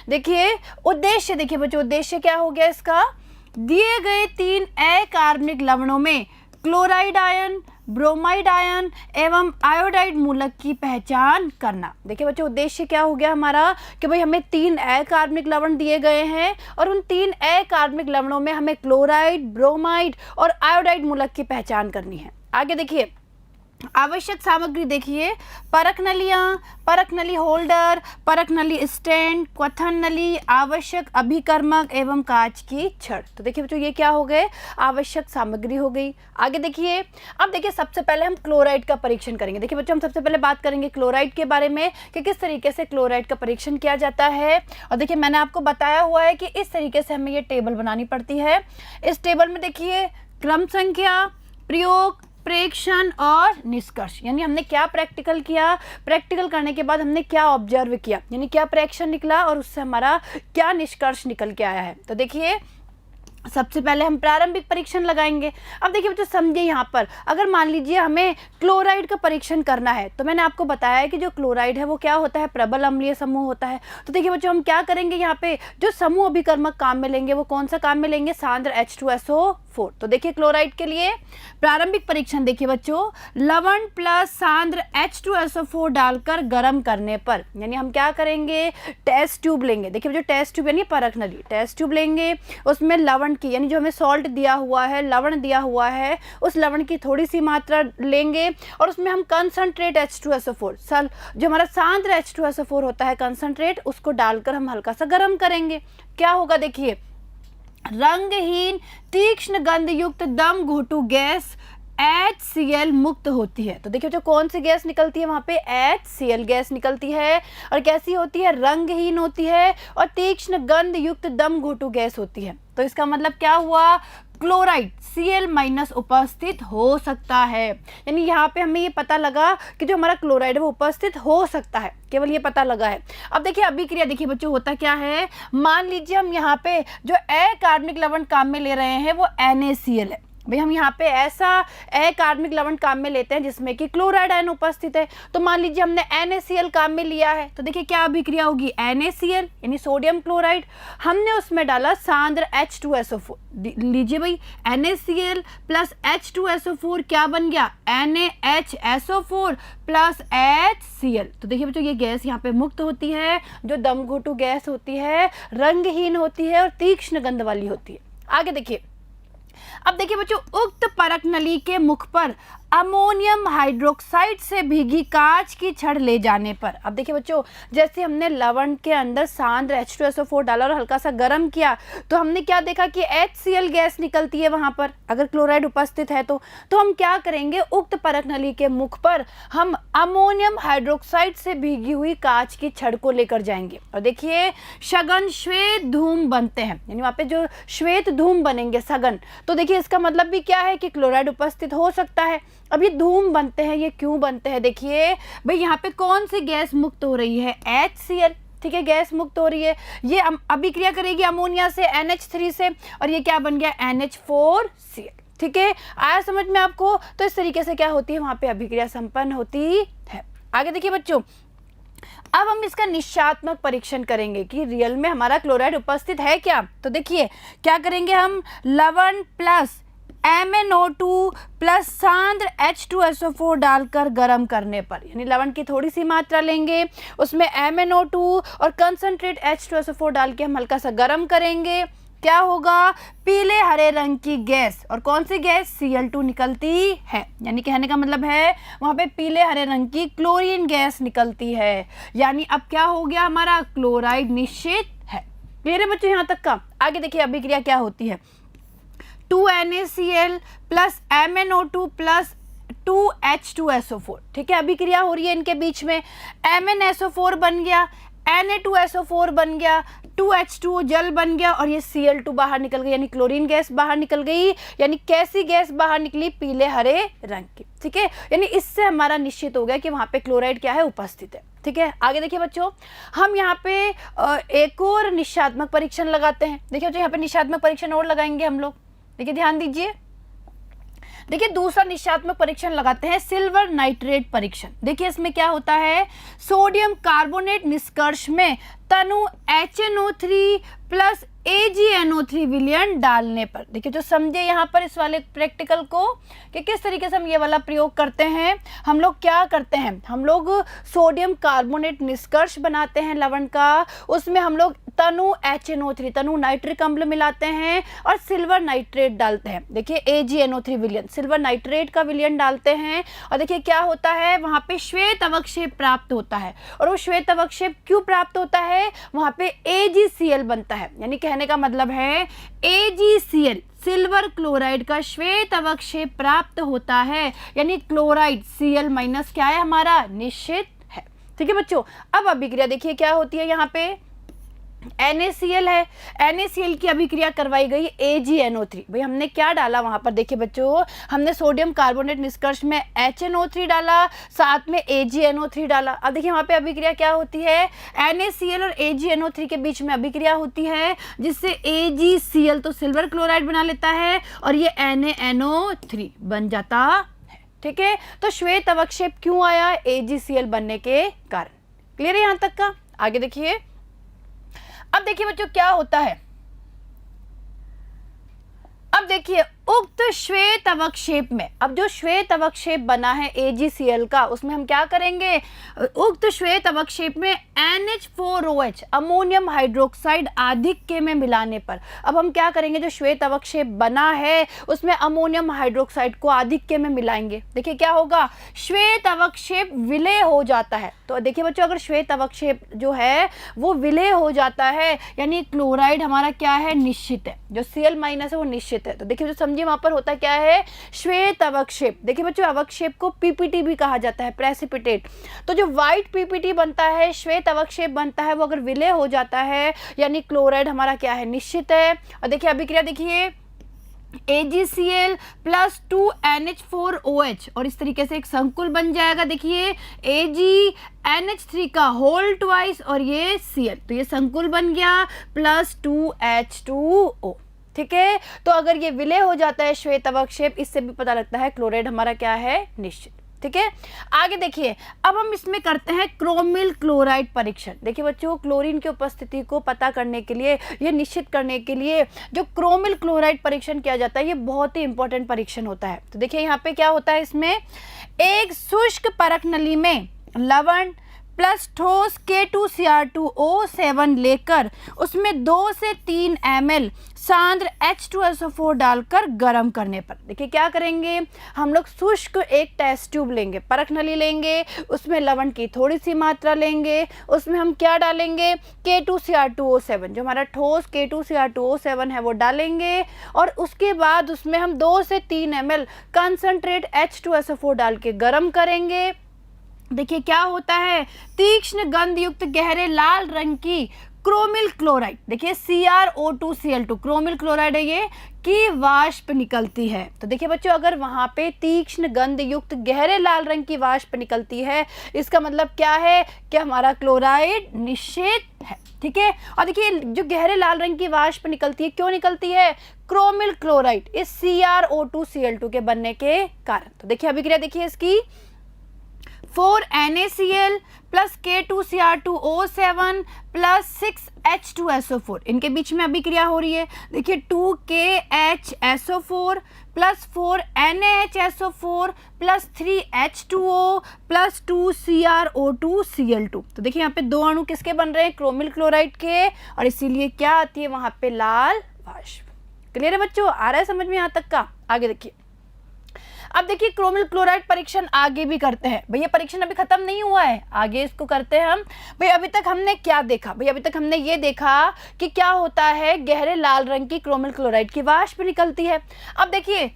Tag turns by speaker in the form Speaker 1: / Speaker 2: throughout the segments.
Speaker 1: देखिए उद्देश्य, देखिए बच्चों उद्देश्य क्या हो गया इसका, दिए गए 3 अकार्बनिक लवणों में क्लोराइड आयन, ब्रोमाइड आयन एवं आयोडाइड मूलक की पहचान करना। देखिए बच्चों उद्देश्य क्या हो गया हमारा कि भाई हमें 3 अकार्बनिक लवण दिए गए हैं और उन 3 अकार्बनिक लवणों में हमें क्लोराइड, ब्रोमाइड और आयोडाइड मूलक की पहचान करनी है। आगे देखिए आवश्यक सामग्री, देखिए परख नलियाँ, परख नली होल्डर, परख नली स्टैंड, क्वथन नली, आवश्यक अभिकर्मक एवं कांच की छड़। तो देखिए बच्चों ये क्या हो गए, आवश्यक सामग्री हो गई। आगे देखिए, अब देखिए सबसे पहले हम क्लोराइड का परीक्षण करेंगे। देखिए बच्चों हम सबसे पहले बात करेंगे क्लोराइड के बारे में कि किस तरीके से क्लोराइड का परीक्षण किया जाता है। और देखिए मैंने आपको बताया हुआ है कि इस तरीके से हमें ये टेबल बनानी पड़ती है। इस टेबल में देखिए क्रम संख्या, प्रयोग, प्रेक्षण और निष्कर्ष, यानी हमने क्या प्रैक्टिकल किया, प्रैक्टिकल करने के बाद हमने क्या ऑब्जर्व किया, यानी क्या प्रेक्षण निकला और उससे हमारा क्या निष्कर्ष निकल के आया है। तो देखिए सबसे पहले हम प्रारंभिक परीक्षण लगाएंगे। अब देखिए बच्चों समझिए, यहाँ पर अगर मान लीजिए हमें क्लोराइड का परीक्षण करना है तो मैंने आपको बताया है कि जो क्लोराइड है वो क्या होता है, प्रबल अम्लीय समूह होता है। तो देखिए बच्चों हम क्या करेंगे, यहाँ पे जो समूह अभिकर्मक काम में लेंगे वो कौन सा काम में लेंगे, सांद्र H2SO4। तो देखिए क्लोराइड के लिए प्रारंभिक परीक्षण, देखिए बच्चों लवण प्लस सांद्र H2SO4 डालकर गर्म करने पर, यानी हम क्या करेंगे, टेस्ट ट्यूब लेंगे। देखिए बच्चों टेस्ट ट्यूब यानी परख नली, टेस्ट ट्यूब लेंगे, उसमें लवण की, यानी जो हमें सॉल्ट दिया हुआ है, लवण दिया हुआ है, उस लवण की थोड़ी सी मात्रा लेंगे और उसमें हम कंसंट्रेट H2SO4 जो हमारा सांद्र H2SO4 होता है कंसंट्रेट, उसको डालकर हम हल्का सा गर्म करेंगे। क्या होगा देखिए, रंगहीन तीक्ष्ण गंध युक्त दम घोटू गैस HCl मुक्त होती है। तो देखिए जो कौन सी गैस निकलती है, वहाँ पे HCl गैस निकलती है और कैसी होती है, रंगहीन होती है और तीक्ष्ण गंध युक्त दम घोटू गैस होती है। तो इसका मतलब क्या हुआ, क्लोराइड Cl- उपस्थित हो सकता है, यानी यहाँ पे हमें ये पता लगा कि जो हमारा क्लोराइड है वो उपस्थित हो सकता है, केवल ये पता लगा है। अब देखिए अभिक्रिया, देखिए बच्चों होता क्या है, मान लीजिए हम यहाँ पे जो अकार्बनिक लवण काम में ले रहे हैं वो NaCl है। भाई हम यहाँ पे ऐसा अकार्बनिक लवण काम में लेते हैं जिसमें कि क्लोराइड आयन उपस्थित है। तो मान लीजिए हमने NaCl काम में लिया है, तो देखिए क्या अभिक्रिया होगी, NaCl यानी सोडियम क्लोराइड, हमने उसमें डाला सांद्र H2SO4। लीजिए भाई NaCl प्लस H2SO4 क्या बन गया, NaHSO4 प्लस HCl। तो देखिए बच्चों ये गैस यहाँ पे मुक्त होती है, जो दमघोटू गैस होती है, रंगहीन होती है और तीक्ष्ण गंध वाली होती है। आगे देखिए, अब देखिए बच्चों उक्त परख नली के मुख पर अमोनियम हाइड्रोक्साइड से भीगी कांच की छड़ ले जाने पर, अब देखिए बच्चों जैसे हमने लवण के अंदर सांद्र H2SO4 डाला और हल्का सा गर्म किया तो हमने क्या देखा कि HCl गैस निकलती है वहां पर, अगर क्लोराइड उपस्थित है तो हम क्या करेंगे, उक्त परख नली के मुख पर हम अमोनियम हाइड्रोक्साइड से भीगी हुई कांच की छड़ को लेकर जाएंगे और देखिए सघन श्वेत धूम बनते हैं, यानी वहां पे जो श्वेत धूम बनेंगे सघन, तो देखिए इसका मतलब भी क्या है कि क्लोराइड उपस्थित हो सकता है। अब ये धूम बनते हैं, ये क्यों बनते हैं, देखिए भाई यहाँ पे कौन सी गैस मुक्त हो रही है, HCl, ठीक है, गैस मुक्त हो रही है, ये अभिक्रिया करेगी अमोनिया से NH3 से और ये क्या बन गया, NH4Cl। ठीक है, आया समझ में आपको। तो इस तरीके से क्या होती है, वहां पे अभिक्रिया संपन्न होती है। आगे देखिए बच्चों, अब हम इसका निश्चयात्मक परीक्षण करेंगे कि रियल में हमारा क्लोराइड उपस्थित है क्या। तो देखिए क्या करेंगे, हम लवण प्लस MnO2 प्लस सांद्र H2SO4 डालकर गर्म करने पर, यानी लवण की थोड़ी सी मात्रा लेंगे, उसमें MnO2 और कंसंट्रेट H2SO4 डाल के हम हल्का सा गर्म करेंगे, क्या होगा, पीले हरे रंग की गैस, और कौन सी गैस, Cl2 निकलती है, यानी कहने का मतलब है वहां पे पीले हरे रंग की क्लोरीन गैस निकलती है, यानी अब क्या हो गया, हमारा क्लोराइड निश्चित है। क्लियर है बच्चों यहाँ तक का। आगे देखिए अभिक्रिया क्या होती है, 2NaCl plus MnO2 plus 2H2SO4, ठीक है, अभिक्रिया हो रही है इनके बीच में, MnSO4 बन गया, Na2SO4 बन गया, 2H2O जल बन गया और ये Cl2 बाहर निकल गई, यानी क्लोरीन गैस बाहर निकल गई, यानी कैसी गैस बाहर निकली, पीले हरे रंग की। ठीक है, यानी इससे हमारा निश्चित हो गया कि वहां पे क्लोराइड क्या है, उपस्थित है। ठीक है, आगे देखिए बच्चों, हम यहाँ पे एक और निश्चयात्मक परीक्षण लगाते हैं। देखिए बच्चों यहाँ पे निश्चयात्मक परीक्षण और लगाएंगे हम लोग, देखिए ध्यान दीजिए। देखिए दूसरा निश्चयात्मक परीक्षण लगाते हैं सिल्वर नाइट्रेट परीक्षण। देखिए इसमें क्या होता है, सोडियम कार्बोनेट निष्कर्ष में तनु HNO3 प्लस AgNO3 विलयन डालने पर। देखिए तो समझे यहाँ पर इस वाले प्रैक्टिकल को कि किस तरीके से हम ये वाला प्रयोग करते हैं। हम लोग क्या करते हैं, हम लोग सोडियम कार्बोनेट निष्कर्ष बनाते हैं लवण का, उसमें हम लोग तनु HNO3 तनु नाइट्रिक अम्ल मिलाते हैं और सिल्वर नाइट्रेट डालते हैं। देखिए AgNO3 विलयन सिल्वर नाइट्रेट का विलयन डालते हैं और देखिए क्या होता है, वहाँ पे श्वेत अवक्षेप प्राप्त होता है। और वो श्वेत अवक्षेप क्यों प्राप्त होता है, वहाँ पे AgCl बनता है। यानी कहने का मतलब है AgCl सिल्वर क्लोराइड का श्वेत अवक्षेप प्राप्त होता है, यानी क्लोराइड Cl माइनस क्या है हमारा, निश्चित है। ठीक है बच्चों, अब अभिक्रिया देखिए क्या होती है, यहाँ पे NaCl है, NaCl की अभिक्रिया करवाई गई AgNO3। भाई हमने क्या डाला वहां पर, देखिए बच्चों हमने सोडियम कार्बोनेट निष्कर्ष में HNO3 डाला, साथ में AgNO3 डाला। अब देखिए वहां पे अभिक्रिया क्या होती है, NaCl और AgNO3 के बीच में अभिक्रिया होती है, जिससे AgCl तो सिल्वर क्लोराइड बना लेता है और ये NaNO3 बन जाता है। ठीक है, तो श्वेत अवक्षेप क्यों आया, AgCl बनने के कारण। क्लियर है यहां तक का। आगे देखिए, अब देखिए बच्चों क्या होता है, अब देखिए उक्त श्वेत अवक्षेप में, अब जो श्वेत अवक्षेप बना है AgCl का, उसमें हम क्या करेंगे, उक्त श्वेत अवक्षेप में NH4OH अमोनियम हाइड्रोक्साइड आधिक्य में मिलाने पर, अब हम क्या करेंगे, जो श्वेत अवक्षेप बना है उसमें अमोनियम हाइड्रोक्साइड को आधिक्य में मिलाएंगे। देखिए क्या होगा, श्वेत अवक्षेप विलय हो जाता है। तो देखिए बच्चों अगर श्वेत अवक्षेप जो है वो विलय हो जाता है, यानी क्लोराइड हमारा क्या है, निश्चित है, जो Cl माइनस है वो निश्चित है। तो देखिए जो समझिए वहां पर होता क्या है, श्वेत अवक्षेप। देखिए बच्चों अवक्षेप को पीपीटी भी कहा जाता है, प्रेसिपिटेट। तो जो व्हाइट पीपीटी बनता है, श्वेत अवक्षेप बनता है, वो अगर विलय हो जाता है यानी क्लोराइड हमारा क्या है, निश्चित है। और देखिए अभिक्रिया देखिए AgCl प्लस 2NH4OH और इस तरीके से एक संकुल बन जाएगा। देखिए AgNH3 का होल ट्वाइस और ये Cl, तो ये संकुल बन गया प्लस 2H2O। ठीक है, तो अगर ये विलय हो जाता है श्वेत अवक्षेप, इससे भी पता लगता है क्लोराइड हमारा क्या है, निश्चित। ठीक है, आगे देखिए अब हम इसमें करते हैं क्रोमिल क्लोराइड परीक्षण। देखिए बच्चों क्लोरीन की उपस्थिति को पता करने के लिए, ये निश्चित करने के लिए जो क्रोमिल क्लोराइड परीक्षण किया जाता है, ये बहुत ही इंपॉर्टेंट परीक्षण होता है। तो देखिए यहाँ पे क्या होता है, इसमें एक शुष्क परख नली में लवण प्लस ठोस K2Cr2O7 लेकर उसमें 2 से 3 ml सांद्र H2SO4 डालकर गर्म करने पर। देखिए क्या करेंगे, हम लोग शुष्क एक टेस्ट ट्यूब लेंगे, परख नली लेंगे, उसमें लवण की थोड़ी सी मात्रा लेंगे, उसमें हम क्या डालेंगे, K2Cr2O7 जो हमारा ठोस K2Cr2O7 है वो डालेंगे और उसके बाद उसमें हम 2 से 3 ml कंसंट्रेट H2SO4 डाल के गर्म करेंगे। देखिए क्या होता है, तीक्ष्ण गंध युक्त गहरे लाल रंग की क्रोमिल क्लोराइड, देखिए CrO2Cl2 क्रोमिल क्लोराइड है ये, की वाष्प निकलती है। तो देखिए बच्चों अगर वहां पे तीक्ष्ण गंध युक्त गहरे लाल रंग की वाष्प निकलती है, इसका मतलब क्या है कि हमारा क्लोराइड निश्चित है। ठीक है, और देखिए जो गहरे लाल रंग की वाष्प निकलती है, क्यों निकलती है, क्रोमिल क्लोराइड इस CrO2Cl2 के बनने के कारण। तो देखिए अभिक्रिया देखिए इसकी 4NaCl plus K2Cr2O7 plus 6H2SO4, इनके बीच में अभिक्रिया हो रही है। देखिए 2KHSO4 plus 4NaHSO4 plus 3H2O plus 2CrO2Cl2। तो देखिए यहाँ पे दो अणु किसके बन रहे हैं, क्रोमिल क्लोराइड के, और इसीलिए क्या आती है वहां पे, लाल वाष्प। क्लियर है बच्चों, आ रहा है समझ में यहाँ तक का। आगे देखिए, अब देखिए क्रोमिल क्लोराइड परीक्षण आगे भी करते हैं। भैया परीक्षण अभी खत्म नहीं हुआ है, आगे इसको करते हैं हम। भाई अभी तक हमने क्या देखा, भाई अभी तक हमने ये देखा कि क्या होता है, गहरे लाल रंग की क्रोमिल क्लोराइड की वाष्प निकलती है। अब देखिए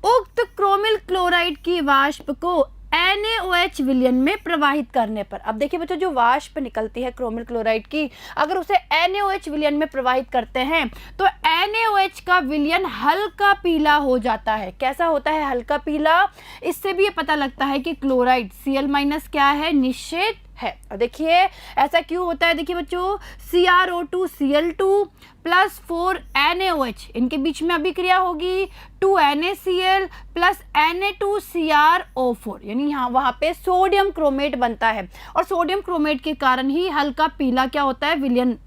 Speaker 1: उक्त क्रोमिल क्लोराइड की वाष्प को NaOH विलयन में प्रवाहित करने पर, अब देखिए बच्चों जो वाष्प निकलती है क्रोमिल क्लोराइड की, अगर उसे NaOH विलयन में प्रवाहित करते हैं तो NaOH का विलयन हल्का पीला हो जाता है। कैसा होता है, हल्का पीला। इससे भी ये पता लगता है कि क्लोराइड Cl माइनस क्या है, निश्चित है। और देखिए ऐसा क्यों होता है, देखिए बच्चों CrO2Cl2 प्लस 4NaOH, इनके बीच में अभिक्रिया होगी 2NaCl प्लस Na2CrO4, यानी यहाँ वहाँ पे सोडियम क्रोमेट बनता है। और सोडियम क्रोमेट के कारण ही हल्का पीला क्या होता है, विलयन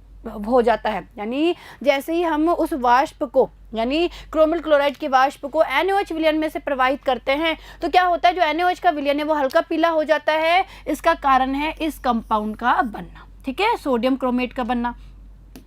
Speaker 1: हो जाता है। यानी जैसे ही हम उस वाष्प को, यानी क्रोमिल क्लोराइड के वाष्प को NaOH विलयन में से प्रवाहित करते हैं तो क्या होता है, जो NaOH का विलयन है वो हल्का पीला हो जाता है। इसका कारण है इस कंपाउंड का बनना, ठीक है, सोडियम क्रोमेट का बनना।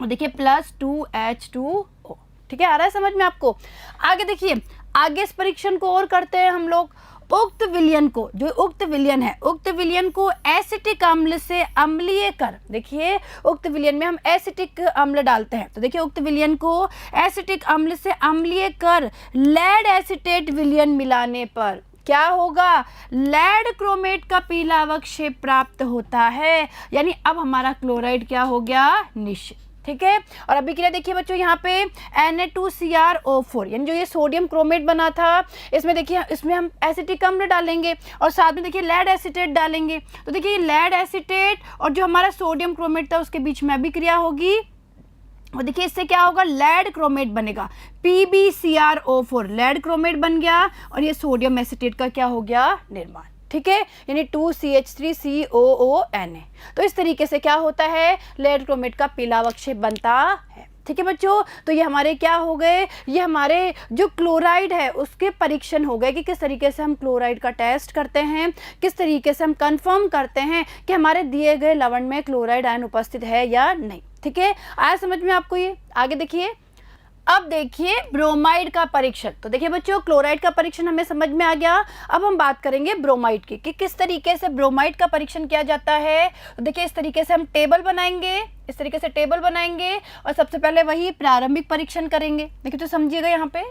Speaker 1: और देखिए +2H2O, ठीक है, आ रहा है समझ में आपको। आगे देखिए, आगे इस परीक्षण को और करते हैं हम लोग। उक्त विलयन को, जो उक्त विलयन है, उक्त विलयन को एसिटिक अम्ल से अम्लीय कर, देखिए उक्त विलयन में हम एसिटिक अम्ल डालते हैं, तो देखिए उक्त विलयन को एसिटिक अम्ल से अम्लीय कर लेड एसिटेट विलयन मिलाने पर क्या होगा, लेड क्रोमेट का पीला अवक्षेप प्राप्त होता है। यानी अब हमारा क्लोराइड क्या हो गया, निश्चित, ठीक है। और अभिक्रिया देखिए बच्चों, यहाँ पे Na2CrO4, यानी जो ये सोडियम क्रोमेट बना था, इसमें देखिए इसमें हम एसिटिक अम्ल डालेंगे और साथ में देखिए लेड एसिटेट डालेंगे। तो देखिए लेड एसिटेट और जो हमारा सोडियम क्रोमेट था उसके बीच में अभिक्रिया होगी और देखिए इससे क्या होगा, लेड क्रोमेट बनेगा, PbCrO4, लेड क्रोमेट बन गया और ये सोडियम एसिटेट का क्या हो गया, निर्माण, ठीक है, यानी 2CH3COONA। तो इस तरीके से क्या होता है, लेड क्रोमेट का पीला अवक्षेप बनता है, ठीक है बच्चों। तो ये हमारे क्या हो गए, ये हमारे जो क्लोराइड है उसके परीक्षण हो गए कि किस तरीके से हम क्लोराइड का टेस्ट करते हैं, किस तरीके से हम कंफर्म करते हैं कि हमारे दिए गए लवण में क्लोराइड आयन उपस्थित है या नहीं, ठीक है। आया समझ में आपको ये। आगे देखिए, अब देखिए ब्रोमाइड का परीक्षण। तो देखिए बच्चों, क्लोराइड का परीक्षण हमें समझ में आ गया। अब हम बात करेंगे ब्रोमाइड की कि किस तरीके से ब्रोमाइड का परीक्षण किया जाता है। तो देखिए इस तरीके से हम टेबल बनाएंगे, इस तरीके से टेबल बनाएंगे और सबसे पहले वही प्रारंभिक परीक्षण करेंगे। देखिए तो समझिएगा, यहाँ पे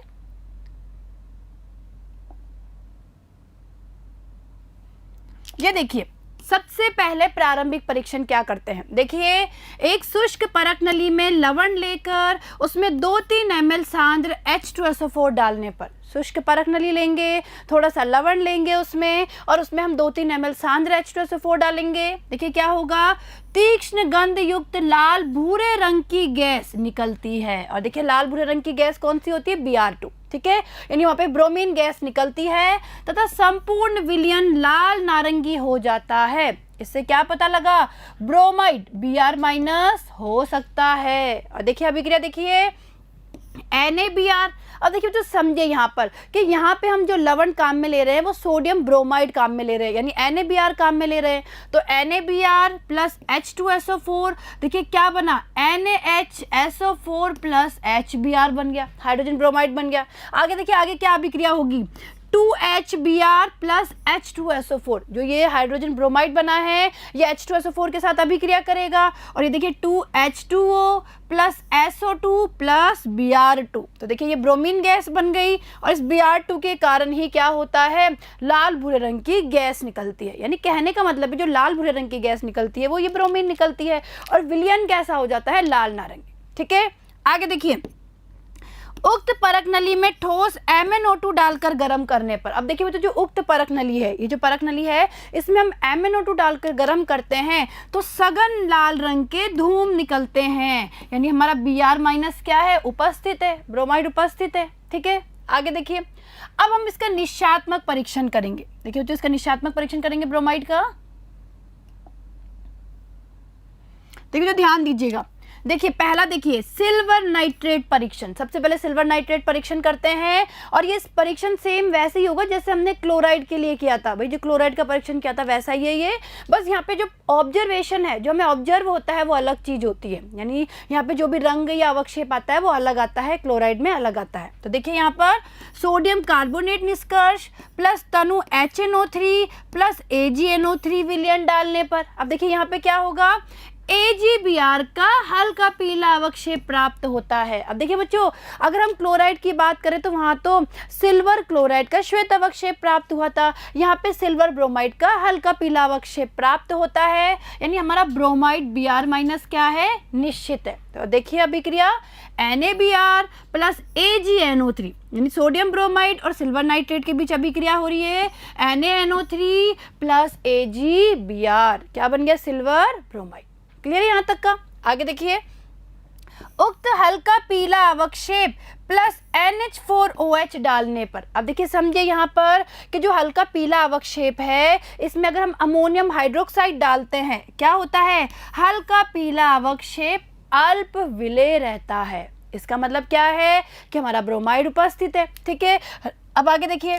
Speaker 1: ये देखिए सबसे पहले प्रारंभिक परीक्षण क्या करते हैं, देखिए एक शुष्क परख नली में लवण लेकर उसमें 2-3 ml सांद्र H2SO4 डालने पर, शुष्क परख नली लेंगे, थोड़ा सा लवण लेंगे उसमें और उसमें हम 2-3 ml सांद्र H2SO4 डालेंगे। देखिए क्या होगा, तीक्ष्ण गंध युक्त लाल भूरे रंग की गैस निकलती है। और देखिए लाल भूरे रंग की गैस कौन सी होती है, Br2, ठीक है, यानी वहाँ पे ब्रोमीन गैस निकलती है तथा संपूर्ण विलयन लाल नारंगी हो जाता है। इससे क्या पता लगा, ब्रोमाइड Br- हो सकता है। और देखिए अभिक्रिया देखिए NaBr। अब देखिए तो समझे यहाँ पर कि यहाँ पे हम जो लवण काम में ले रहे हैं वो सोडियम ब्रोमाइड काम में ले रहे हैं, यानी NaBr काम में ले रहे हैं। तो NaBr प्लस H2SO4, देखिए क्या बना, NaHSO4 प्लस HBr बन गया, हाइड्रोजन ब्रोमाइड बन गया। आगे देखिए आगे क्या अभिक्रिया होगी, 2HBr प्लस H2SO4, जो ये हाइड्रोजन ब्रोमाइड बना है ये H2SO4 के साथ अभिक्रिया करेगा और ये देखिए 2H2O plus SO2 plus Br2। तो देखिए ये ब्रोमीन गैस बन गई और इस Br2 के कारण ही क्या होता है, लाल भूरे रंग की गैस निकलती है। यानी कहने का मतलब है जो लाल भूरे रंग की गैस निकलती है वो ये ब्रोमीन निकलती है और विलयन कैसा हो जाता है, लाल नारंगी, ठीक है। आगे देखिए, उक्त परख नली में ठोस MnO2 डालकर गर्म करने पर, अब देखिए तो जो उक्त परख नली है, ये जो परख नली है इसमें हम MnO2 डालकर गर्म करते हैं तो सघन लाल रंग के धूम निकलते हैं, यानी हमारा Br- क्या है, उपस्थित है, ब्रोमाइड उपस्थित है, ठीक है। आगे देखिए, अब हम इसका निश्चात्मक परीक्षण करेंगे। देखिए तो इसका निश्चात्मक परीक्षण करेंगे ब्रोमाइड का। देखिए तो ध्यान दीजिएगा, देखिए पहला देखिए सिल्वर नाइट्रेट परीक्षण, सबसे पहले सिल्वर नाइट्रेट परीक्षण करते हैं और ये परीक्षण सेम वैसे ही होगा जैसे हमने क्लोराइड के लिए किया था। भाई जो क्लोराइड का परीक्षण किया था वैसा ही है ये, बस यहाँ पे जो ऑब्जर्वेशन है, जो हमें ऑब्जर्व होता है वो अलग चीज होती है, यानी यहाँ पे जो भी रंग या अवक्षेप आता है वो अलग आता है, क्लोराइड में अलग आता है। तो देखिए यहाँ पर सोडियम कार्बोनेट निष्कर्ष प्लस तनु HNO3 प्लस AgNO3 विलयन डालने पर, अब देखिए यहाँ पे क्या होगा, AgBr का हल्का पीला अवक्षेप प्राप्त होता है। अब देखिए बच्चों, अगर हम क्लोराइड की बात करें तो वहाँ तो सिल्वर क्लोराइड का श्वेत अवक्षेप प्राप्त हुआ था, यहाँ पे सिल्वर ब्रोमाइड का हल्का पीला अवक्षेप प्राप्त होता है, यानी हमारा ब्रोमाइड Br माइनस क्या है, निश्चित है। तो देखिए अभिक्रिया NaBr प्लस AgNO3 यानी सोडियम ब्रोमाइड और सिल्वर नाइट्रेट के बीच अभिक्रिया हो रही है। NaNO3 प्लस AgBr क्या बन गया, सिल्वर ब्रोमाइड। क्लियर है यहाँ तक का? आगे देखिए, उक्त हल्का पीला अवक्षेप प्लस NH4OH डालने पर, अब देखिए समझिए यहाँ पर कि जो हल्का पीला अवक्षेप है इसमें अगर हम अमोनियम हाइड्रोक्साइड डालते हैं, क्या होता है, हल्का पीला अवक्षेप अल्प विलेय रहता है। इसका मतलब क्या है कि हमारा ब्रोमाइड उपस्थित है। ठीक है, अब आगे देखिए,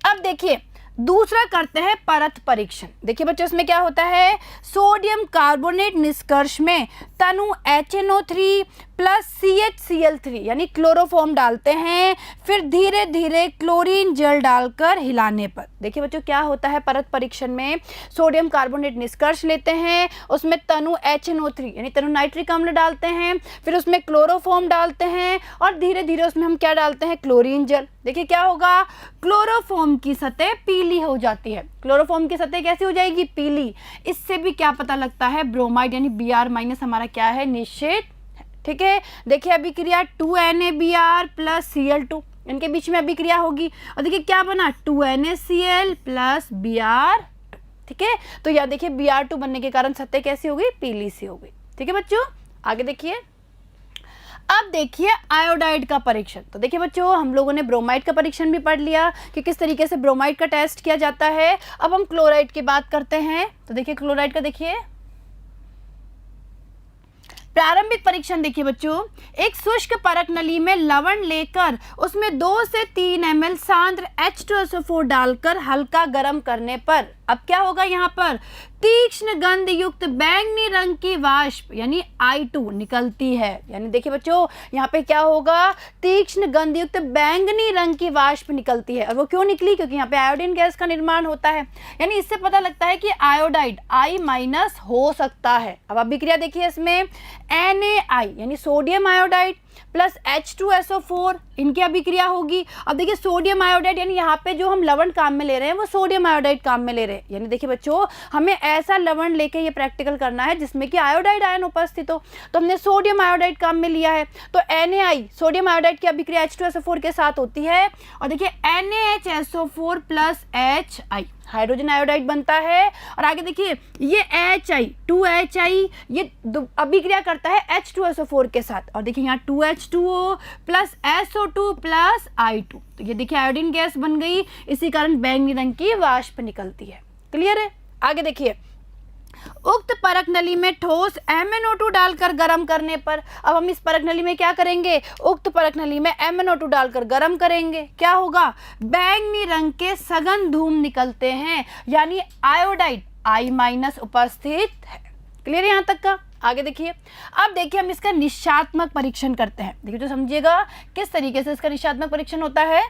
Speaker 1: अब देखिए दूसरा करते हैं परत परीक्षण। देखिए बच्चों, इसमें क्या होता है, सोडियम कार्बोनेट निष्कर्ष में तनु HNO3 प्लस CHCl3 यानी क्लोरोफॉर्म डालते हैं, फिर धीरे धीरे क्लोरीन जल डालकर हिलाने पर। देखिए बच्चों, क्या होता है परत परीक्षण में, सोडियम कार्बोनेट निष्कर्ष लेते हैं, उसमें तनु HNO3 यानी तनु नाइट्रिक अम्ल डालते हैं, फिर उसमें क्लोरोफॉर्म डालते हैं और धीरे धीरे उसमें हम क्या डालते हैं, क्लोरीन जल। देखिए क्या होगा, क्लोरोफॉर्म की सतह पीली हो जाती है। क्लोरोफॉर्म की सतह कैसी हो जाएगी, पीली। इससे भी क्या पता लगता है, ब्रोमाइड यानी Br माइनस हमारा क्या है, निश्चित। ठीक है, देखिए अभिक्रिया 2NaBr प्लस Cl2, इनके बीच में अभिक्रिया होगी और देखिए क्या बना, 2NaCl प्लस Br। ठीक है, तो यह देखिए Br2 बनने के कारण सतह कैसी हो गई, पीली सी हो गई। ठीक है बच्चों, आगे देखिए, अब देखिए आयोडाइड का परीक्षण। तो देखिए बच्चों, हम लोगों ने ब्रोमाइड का परीक्षण भी पढ़ लिया कि किस तरीके से ब्रोमाइड का टेस्ट किया जाता है। अब हम क्लोराइड की बात करते हैं। तो देखिए क्लोराइड का देखिए प्रारंभिक परीक्षण। देखिए बच्चों, एक शुष्क परत नली में लवण लेकर उसमें 2 से 3 ml सांद्र H2SO4 डालकर हल्का गर्म करने पर अब क्या होगा, यहाँ पर तीक्ष्ण गंध युक्त बैंगनी रंग की वाष्प यानी I2 निकलती है। यानी देखिए बच्चों, यहाँ पे क्या होगा, तीक्ष्ण गंध युक्त बैंगनी रंग की वाष्प निकलती है। और वो क्यों निकली, क्योंकि यहाँ पे आयोडीन गैस का निर्माण होता है। यानी इससे पता लगता है कि आयोडाइड I माइनस हो सकता है। अब अभिक्रिया देखिए, इसमें NaI यानी सोडियम आयोडाइड प्लस H2SO4 इनकी अभिक्रिया होगी। अब देखिए सोडियम आयोडाइड यानी यहाँ पे जो हम लवण काम में ले रहे हैं वो सोडियम आयोडाइड काम में ले रहे हैं। यानी देखिए बच्चों, हमें ऐसा लवण लेके ये प्रैक्टिकल करना है जिसमें कि आयोडाइड आयन उपस्थित हो, तो हमने सोडियम आयोडाइड काम में लिया है। तो NaI सोडियम आयोडाइड की अभिक्रिया H2SO4 के साथ होती है और देखिए NaHSO4 plus HI hydrogen iodide बनता है। और आगे देखिए ये HI 2HI ये अभिक्रिया करता है H2SO4 के साथ और देखिए यहाँ 2H2O plus SO2 plus I2। तो ये देखिए आयोडीन गैस बन गई, इसी कारण बैंगनी रंग की वाष्प निकलती है। क्लियर है? आगे देखिए, उक्त परत नली में ठोस MnO2 डालकर गर्म करने पर अब हम इस परत नली में क्या करेंगे, उक्त परत नली में MnO2 डालकर गर्म करेंगे। क्या होगा, बैंगनी रंग के सघन धूम निकलते हैं, यानी आयोडाइड I माइनस उपस्थित है। क्लियर है यहाँ तक का? आगे देखिए, अब देखिए हम इसका निश्चात्मक परीक्षण करते हैं। देखिए तो समझिएगा किस तरीके से इसका निश्चात्मक परीक्षण होता है।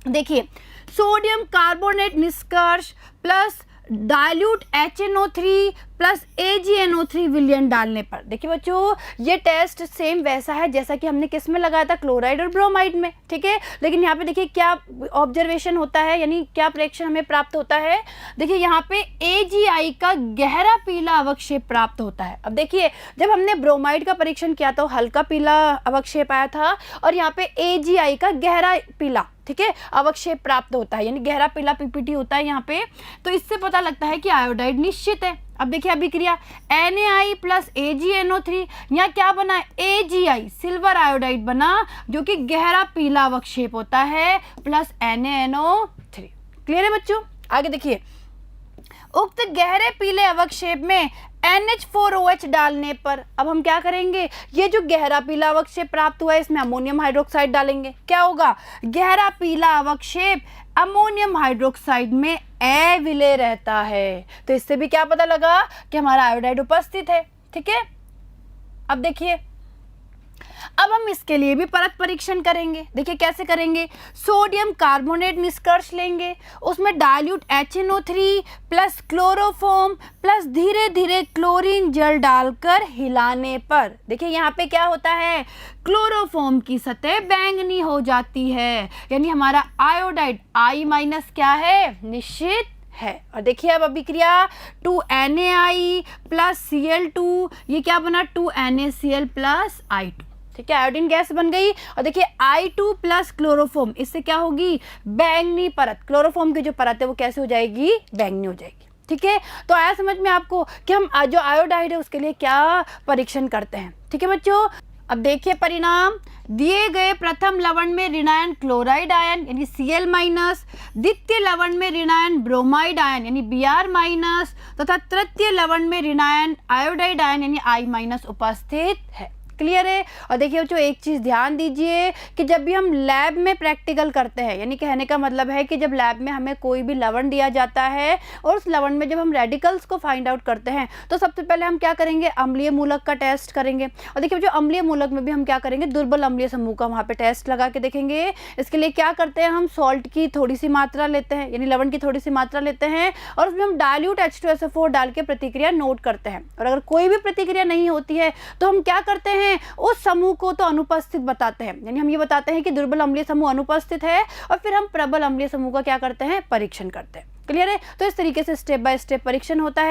Speaker 1: देखिए सोडियम कार्बोनेट निष्कर्ष plus dilute HNO3 plus AgNO3 विलयन डालने पर। देखिए बच्चों, ये टेस्ट सेम वैसा है जैसा कि हमने किस में लगाया था, क्लोराइड और ब्रोमाइड में। ठीक है, लेकिन यहाँ पे देखिए क्या ऑब्जर्वेशन होता है, यानी क्या प्रेक्षण हमें प्राप्त होता है। देखिए यहाँ पे AgI का गहरा पीला अवक्षेप प्राप्त होता है। अब देखिए जब हमने ब्रोमाइड का परीक्षण किया तो हल्का पीला अवक्षेप आया था और यहाँ पे AgI का गहरा पीला, ठीक है, अवक्षेप प्राप्त होता है, यानी गहरा पीला PPT होता है यहाँ पे। तो इससे पता लगता है कि आयोडाइड निश्चित है। अब देखिए अभिक्रिया NaI प्लस AgNO3, यहाँ क्या बना, AgI सिल्वर आयोडाइड बना जो कि गहरा पीला अवक्षेप होता है प्लस NaNO3। क्लियर है बच्चों? आगे देखिए, उक्त गहरे पीले अवक्षेप में NH4OH डालने पर अब हम क्या करेंगे, ये जो गहरा पीला अवक्षेप प्राप्त हुआ है इसमें अमोनियम हाइड्रोक्साइड डालेंगे। क्या होगा, गहरा पीला अवक्षेप अमोनियम हाइड्रोक्साइड में अविलेय रहता है। तो इससे भी क्या पता लगा कि हमारा आयोडाइड उपस्थित है। ठीक है, अब देखिए, अब हम इसके लिए भी परख परीक्षण करेंगे। देखिए कैसे करेंगे, सोडियम कार्बोनेट निष्कर्ष लेंगे, उसमें dilute HNO3 plus chloroform plus धीरे धीरे क्लोरीन जल डालकर हिलाने पर देखिए यहाँ पे क्या होता है, क्लोरोफॉर्म की सतह बैंगनी हो जाती है, यानी हमारा आयोडाइड I- क्या है, निश्चित है। और देखिए अब अभिक्रिया 2NaI प्लस Cl2, ये क्या बना, 2NaCl प्लस I2, ठीक है, आयोडीन गैस बन गई। और देखिए I2 प्लस क्लोरोफॉर्म, इससे क्या होगी, बैंगनी परत, क्लोरोफॉर्म की जो परत है वो कैसे हो जाएगी, बैंगनी हो जाएगी। ठीक है, तो आया समझ में आपको कि हम जो आयोडाइड है उसके लिए क्या परीक्षण करते हैं। ठीक है बच्चों, अब देखिए परिणाम, दिए गए प्रथम लवण में ऋणायन क्लोराइड आयन यानी Cl-, द्वितीय लवण में ऋणायन ब्रोमाइड आयन यानी Br-, तथा तृतीय लवण में ऋणायन आयोडाइड आयन यानी I- उपस्थित है। क्लियर है। और देखिए बच्चों एक चीज़ ध्यान दीजिए कि जब भी हम लैब में प्रैक्टिकल करते हैं, यानी कहने का मतलब है कि जब लैब में हमें कोई भी लवण दिया जाता है और उस लवण में जब हम रेडिकल्स को फाइंड आउट करते हैं तो सबसे पहले हम क्या करेंगे, अम्लीय मूलक का टेस्ट करेंगे। और देखिए बच्चों अम्लीय मूलक में भी हम क्या करेंगे, दुर्बल अम्लीय समूह का वहाँ पे टेस्ट लगा के देखेंगे। इसके लिए क्या करते हैं, हम सॉल्ट की थोड़ी सी मात्रा लेते हैं, यानी लवण की थोड़ी सी मात्रा लेते हैं और उसमें हम डाइल्यूट H2SO4 डाल के प्रतिक्रिया नोट करते हैं। और अगर कोई भी प्रतिक्रिया नहीं होती है तो हम क्या करते हैं, उस समूह को तो अनुपस्थित बताते हैं, यानी हम ये बताते हैं कि दुर्बल अम्लीय समूह अनुपस्थित है और फिर हम प्रबल अम्लीय समूह का क्या करते हैं, परीक्षण करते हैं। क्लियर है। तो इस तरीके से स्टेप बाय स्टेप परीक्षण होता है।